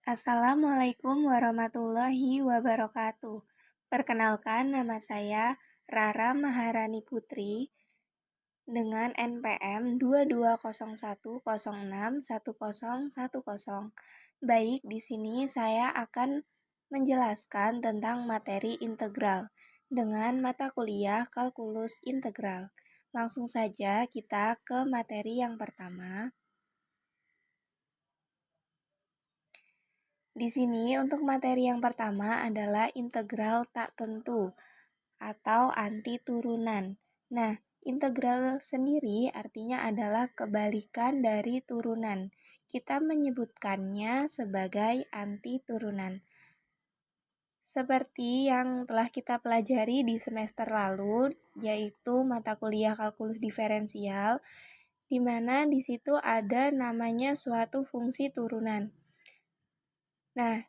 Assalamualaikum warahmatullahi wabarakatuh. Perkenalkan, nama saya Rara Maharani Putri dengan NPM 2201061010. Baik, di sini saya akan menjelaskan tentang materi integral dengan mata kuliah kalkulus integral. Langsung saja kita ke materi yang pertama. Di sini untuk materi yang pertama adalah integral tak tentu atau anti turunan. Nah, integral sendiri artinya adalah kebalikan dari turunan. Kita menyebutkannya sebagai anti turunan. Seperti yang telah kita pelajari di semester lalu, yaitu mata kuliah kalkulus diferensial, di mana di situ ada namanya suatu fungsi turunan. Nah,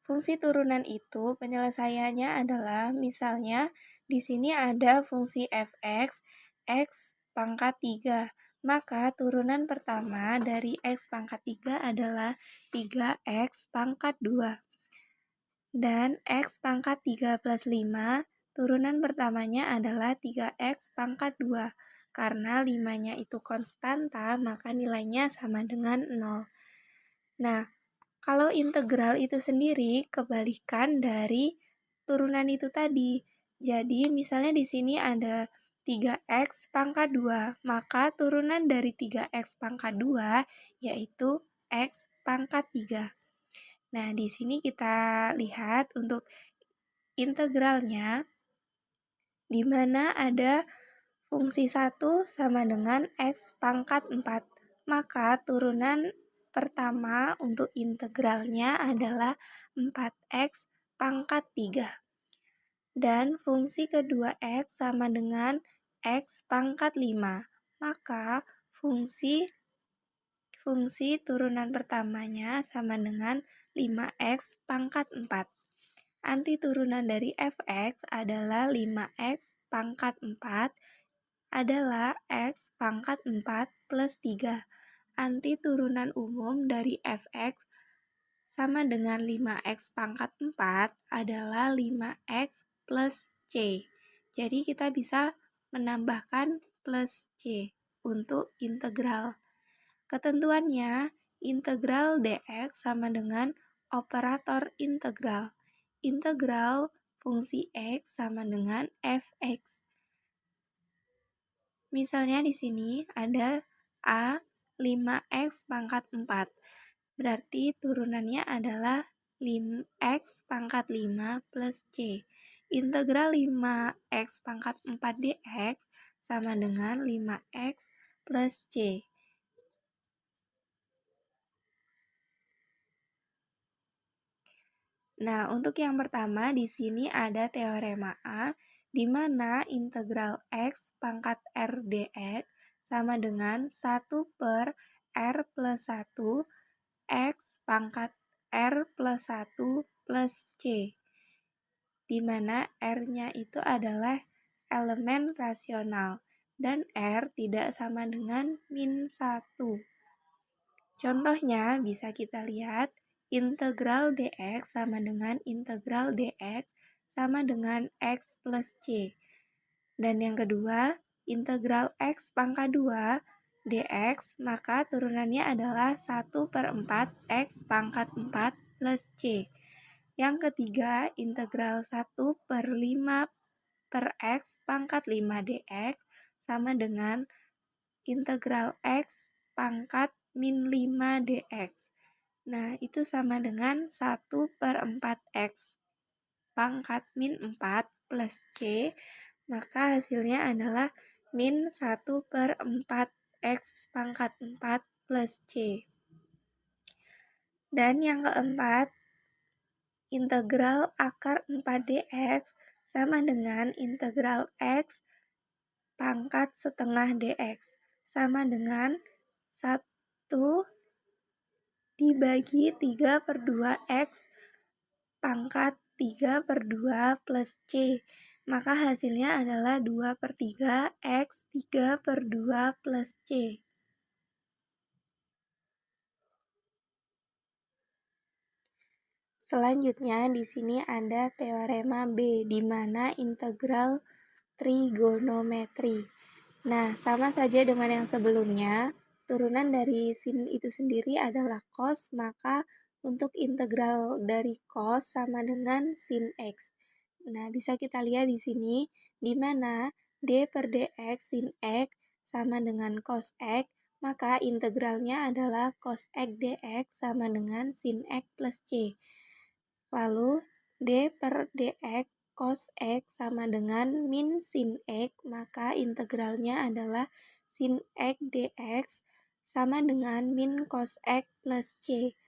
fungsi turunan itu penyelesaiannya adalah misalnya di sini ada fungsi fx, x pangkat 3. Maka turunan pertama dari x pangkat 3 adalah 3x pangkat 2. Dan x pangkat 3 plus 5, turunan pertamanya adalah 3x pangkat 2. Karena 5-nya itu konstanta, maka nilainya sama dengan 0. Nah, kalau integral itu sendiri kebalikan dari turunan itu tadi. Jadi misalnya di sini ada 3x pangkat 2, maka turunan dari 3x pangkat 2 yaitu x pangkat 3. Nah, di sini kita lihat untuk integralnya, di mana ada fungsi 1 sama dengan x pangkat 4. Maka turunan pertama untuk integralnya adalah 4x pangkat 3. Dan fungsi kedua x sama dengan x pangkat 5. Maka fungsi turunan pertamanya sama dengan 5x pangkat 4. Anti turunan dari fx adalah 5x pangkat 4 adalah x pangkat 4 plus 3. Anti turunan umum dari fx sama dengan 5x pangkat 4 adalah 5x plus c. Jadi kita bisa menambahkan plus c untuk integral. Ketentuannya, integral dx sama dengan operator integral. Integral fungsi x sama dengan fx. Misalnya di sini ada A 5x pangkat 4. Berarti turunannya adalah 5x pangkat 5 plus c. Integral 5x pangkat 4 dx sama dengan 5x plus c. Nah, untuk yang pertama di sini ada teorema A, di mana integral x pangkat r dx sama dengan 1 per r plus 1 x pangkat r plus 1 plus c, di mana r-nya itu adalah elemen rasional dan r tidak sama dengan min 1. Contohnya bisa kita lihat integral dx sama dengan integral dx sama dengan x plus c. Dan yang kedua, integral x pangkat 2 dx, maka turunannya adalah 1 per 4 x pangkat 4 plus c. Yang ketiga, integral 1 per 5 per x pangkat 5 dx sama dengan integral x pangkat min 5 dx. Nah, itu sama dengan 1 per 4x pangkat min 4 plus c, maka hasilnya adalah min 1 per 4x pangkat 4 plus c. Dan yang keempat, integral akar 4 dx sama dengan integral x pangkat setengah dx sama dengan 1 dibagi 3 per 2x pangkat 3 per 2 plus c. Maka hasilnya adalah 2 per 3 x 3 per 2 plus c. Selanjutnya di sini ada teorema B, di mana integral trigonometri. Nah, sama saja dengan yang sebelumnya, turunan dari sin itu sendiri adalah cos, maka untuk integral dari cos sama dengan sin X. Nah, bisa kita lihat di sini, di mana d per dx sin X sama dengan cos X, maka integralnya adalah cos X dx sama dengan sin X plus C. Lalu, d per dx cos X sama dengan min sin X, maka integralnya adalah sin X dx sama dengan min cos X plus C.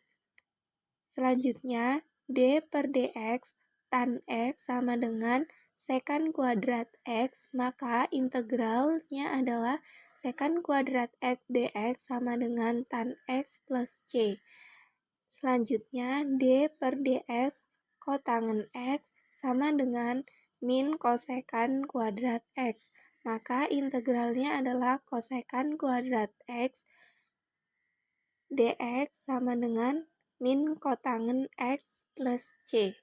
Selanjutnya, d per dx tan X sama dengan secant kuadrat X, maka integralnya adalah secant kuadrat X dx sama dengan tan X plus C. Selanjutnya, d per ds kotangen X sama dengan min kosekan kuadrat X. Maka integralnya adalah kosekan kuadrat X dx sama dengan min kotangen X plus C.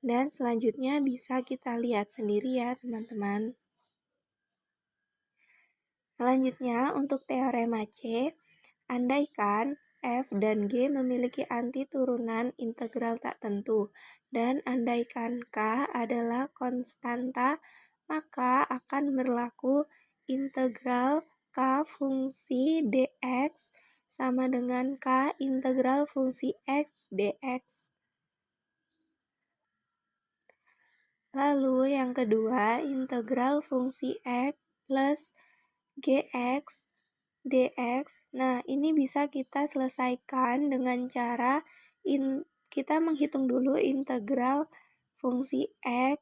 Dan selanjutnya bisa kita lihat sendiri ya teman-teman. Selanjutnya untuk teorema C, andaikan F dan G memiliki anti turunan integral tak tentu, dan andaikan K adalah konstanta, maka akan berlaku integral K fungsi dx sama dengan K integral fungsi X dx. Lalu yang kedua, integral fungsi X plus Gx dx. Nah, ini bisa kita selesaikan dengan cara kita menghitung dulu integral fungsi X,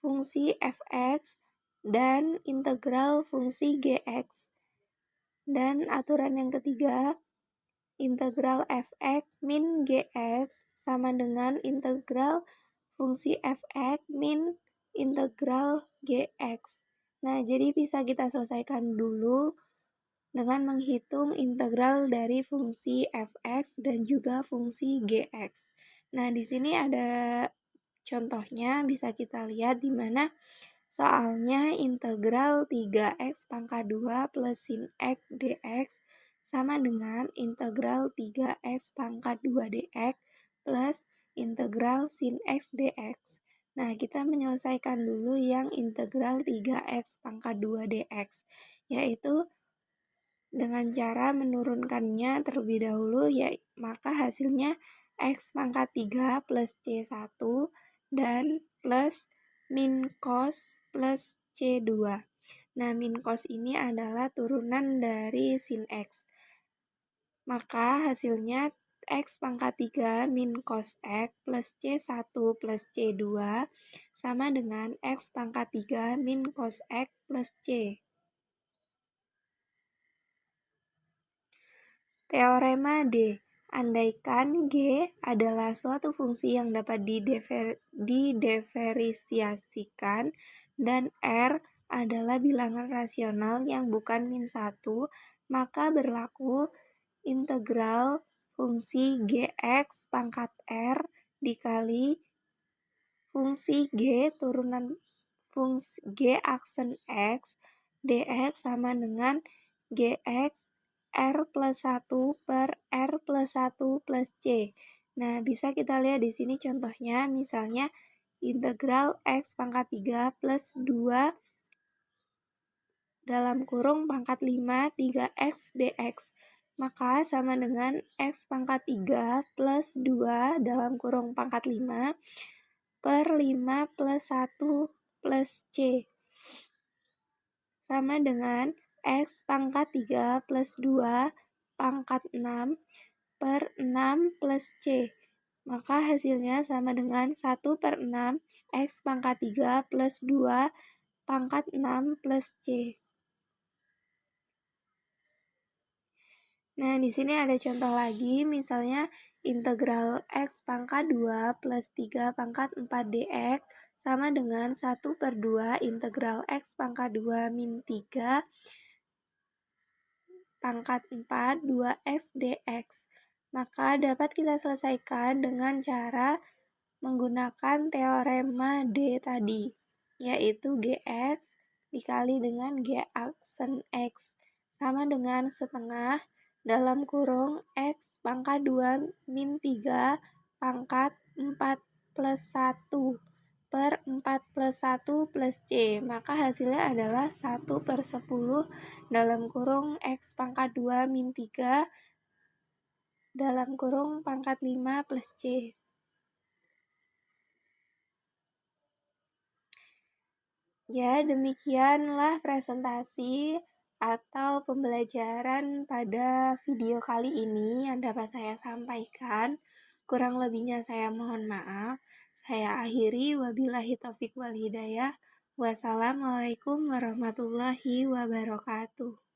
fungsi fx, dan integral fungsi gx. Dan aturan yang ketiga, integral fx min gx sama dengan integral fungsi fx min integral gx. Nah, jadi bisa kita selesaikan dulu dengan menghitung integral dari fungsi fx dan juga fungsi gx. Nah, di sini ada contohnya, bisa kita lihat di mana soalnya integral 3x pangkat 2 plus sin x dx sama dengan integral 3x pangkat 2 dx plus integral sin x dx. Nah, kita menyelesaikan dulu yang integral 3x pangkat 2 dx, yaitu dengan cara menurunkannya terlebih dahulu, ya, maka hasilnya X pangkat 3 plus C1 dan plus min cos plus C2. Nah, min cos ini adalah turunan dari sin X. Maka hasilnya X pangkat 3 min cos X plus C1 plus C2 sama dengan X pangkat 3 min cos X plus C. Teorema D, andaikan G adalah suatu fungsi yang dapat dideferensiasikan dan R adalah bilangan rasional yang bukan min 1, maka berlaku integral fungsi Gx pangkat R dikali fungsi G turunan fungsi G aksen X dx sama dengan Gx R plus 1 per R plus 1 plus C. Nah, bisa kita lihat di sini contohnya, misalnya integral X pangkat 3 plus 2 dalam kurung pangkat 5 3x dx. Maka sama dengan X pangkat 3 plus 2 dalam kurung pangkat 5 per 5 plus 1 plus C. Sama dengan X pangkat 3 plus 2 pangkat 6 per 6 plus C. Maka hasilnya sama dengan 1 per 6 X pangkat 3 plus 2 pangkat 6 plus C. Nah, di sini ada contoh lagi, misalnya integral X pangkat 2 plus 3 pangkat 4 dx sama dengan 1 per 2 integral X pangkat 2 min 3 pangkat 4 2x dx. Maka dapat kita selesaikan dengan cara menggunakan teorema D tadi, yaitu Gx dikali dengan G aksen X sama dengan setengah dalam kurung X pangkat 2 min 3 pangkat 4 plus 1 per 4 plus 1 plus C. Maka hasilnya adalah 1/10 dalam kurung X pangkat 2 min 3 dalam kurung pangkat 5 plus C. Ya, demikianlah presentasi atau pembelajaran pada video kali ini yang dapat saya sampaikan. Kurang lebihnya saya mohon maaf. Saya akhiri, wabillahi taufiq wal hidayah. Wassalamualaikum warahmatullahi wabarakatuh.